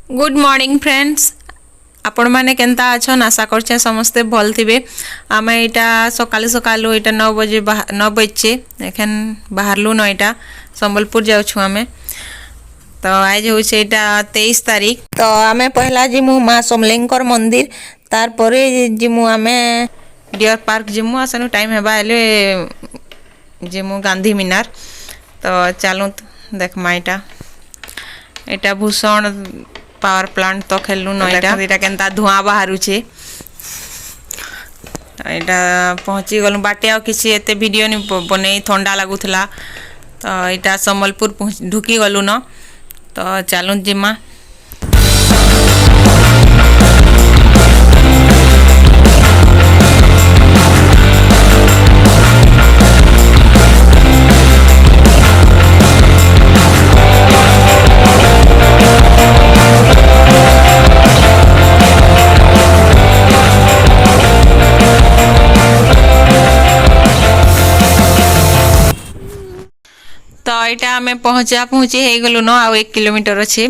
Good morning friends. आपण मैंने Kenta अछन आशा करछे समस्ते भल थिबे। आमे इटा सकाले सकालू इटा 9 बजे एखन बाहरलु न इटा संबलपुर जाउछु आमे। तो आज होछे इटा 23 तारीख। तो आमे पहला जिमु माँ समलेंकर मंदिर तार परे जिमु आमे डियर पार्क जिमु आसनु टाइम हेबा हेले जिमु गांधी मीनार। तो चलू देखमा इटा भूषण पावर प्लांट तो खेलु न इटा केनता धुआं बाहरुचे। इटा पहुँची गलु बाटे आ किसी एते वीडियो नि बने ठंडा लागुथला। तो इटा संबलपुर ढुकी गलु न। तो चलु जिमा। तो यहाँ आम पहुँची हो गलु न आ 1 किलोमीटर अच्छे।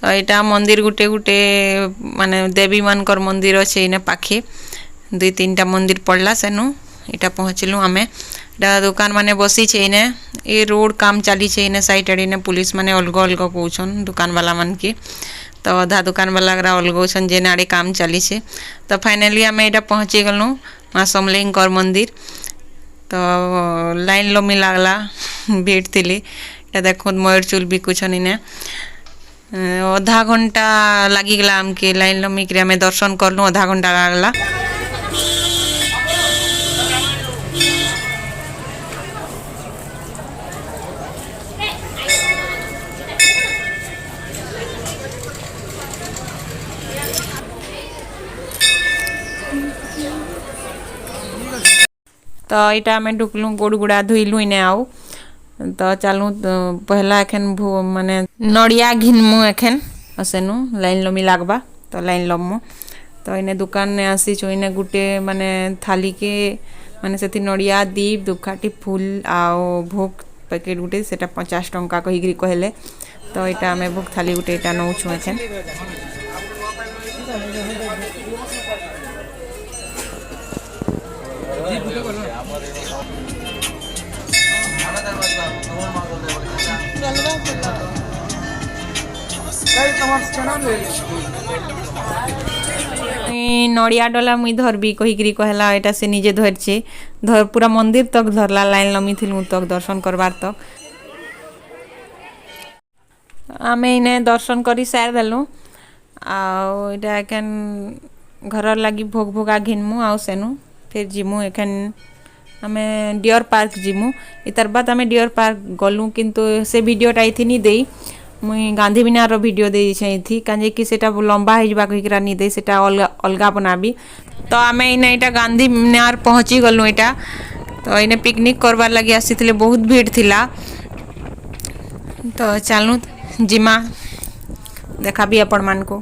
तो यहाँ मंदिर गुटे गुटे माने देवी मानकर मंदिर अच्छे इने पाखे 2-3टा मंदिर पड़ला सेनु इटा पहुँचलु आमे। इटा दुकान माने बसी छे इने ए रोड काम चली छे इने साइड एडे ने पुलिस माने अलग अलग कहउछन दुकान वाला मन के। तो आधा दुकान वाला गरा अलगौछन जे नाड़े काम चली छे। तो फाइनली आमे इटा पहुँची गलु माँ समलेंकर मंदिर। तो लाइन लम्बी लागला भीड़ थिली। इटा देखो मयूरचूल बिकुछन इने आधा घंटा लागिगला आमके लाइन लम्बी के आमे दर्शन करलु आधा घंटा लागला। तो यहाँ आम ढुकलु गोड़ गुड़ा धुईलु इने आउ। तो चलू पहला एखन माने नड़िया घिनमु एखन असेनु लाइन लम्बी लागबा। तो लाइन लम्बु तो इने दुकान ने आसीचु इने गुटे माने थाली के माने सेति नड़िया दीप धूपकाठी फूल आओ भोग पैकेट गुटे सेटा 50 टंका कहिग्री कहले। तो यहाँ आम भोग थाली गुटे इटा नौछु एखन। नड़िया डला मुई धरबी कहिकी कहला एटा से निजे धरछे धर पूरा मंदिर तक धरला लाइन लमी थिलु तक दर्शन करबार तक। आमे इने दर्शन करी सार देलु आउ इटा एखन घर लगी भोग भोगा घिनमु आउ सेनु फिर जिमु एखन आमे डियर पार्क जिमु। इतार बाद आमे डियर पार्क गलु किंतु से वीडियोटा इथिनी देई मुई गांधी मीनार वीडियो दे थी काजे कि सेटा लंबा हिजबा कहिकरा नि दे सेटा अलगा बनाबी। तो आमे इने इटा गांधी मीनार पहुँची गलु इटा। तो इने पिकनिक करबार लगी आसीथिले बहुत भीड़ थिला। तो चलू जिमा देखाबी आपण मान को।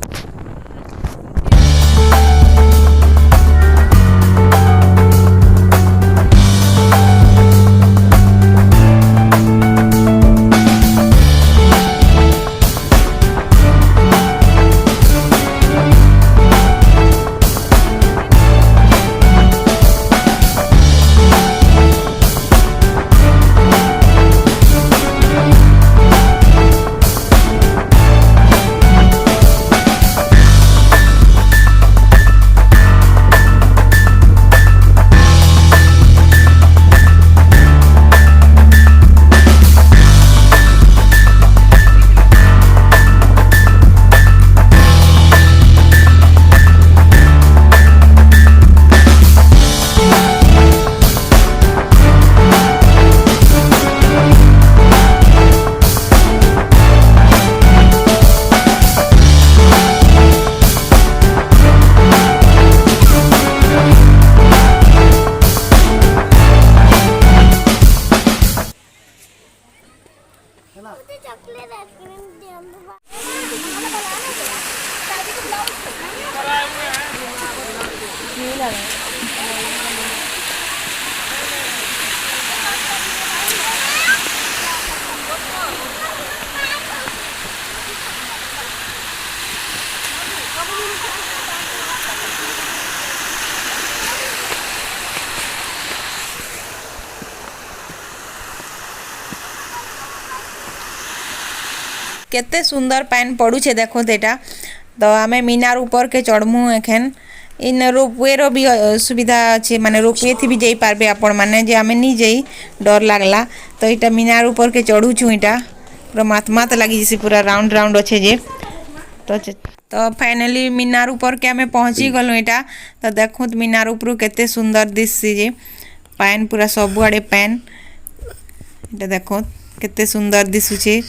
केते सुंदर पैन पड़ू छे देखो तेटा। तो आमे मीनार ऊपर के चढ़मु एखन इन रोपवे रो भी सुविधा अच्छे माने रोपवे थी भी जाई पारबे आपण माने जे आमे नी जाई डर लागला। तो इटा मीनार ऊपर के चढ़ू छु इटा पूरा मात लगी जैसे पूरा राउंड राउंड अच्छे जे। तो फाइनली मीनार ऊपर के आमे पहुंची गलु इटा। तो देखो मीनार ऊपर केते सुंदर दिससी जे पैन पूरा सब आड़े पैन इटा देखो केते सुंदर दिसुचे।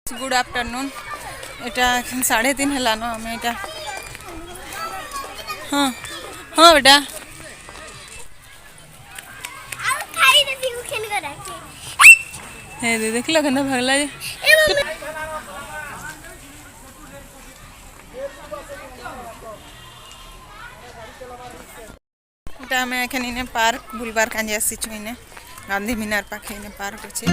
गुड आफ्टरनून एटा 3:30 है ना हमें एटा हाँ हाँ बेटा हे देख लो केना भागला जे एटा हमें एखन इने पार्क बुलबार कांजे आसी छु इने गांधी मीनार पाखे इने पार्क अछि।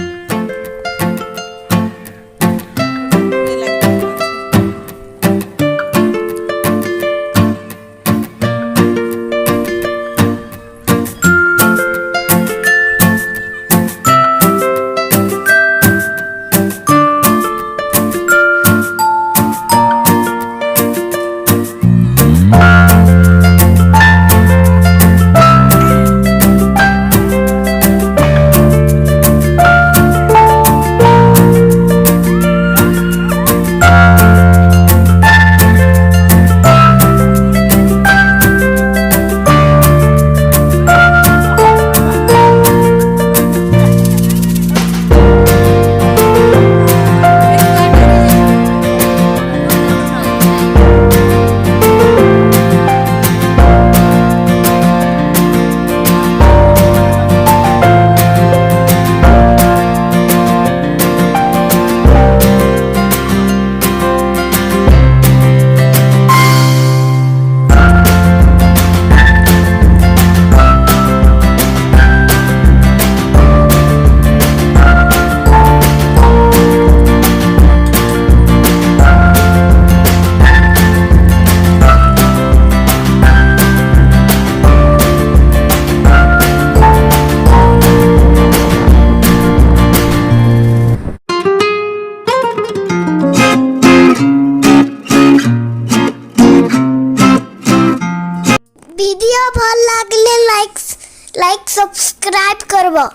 वीडियो भल लागले लाइक सब्सक्राइब करबो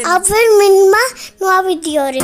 आ फिर मिनमा नवा वीडियो रे।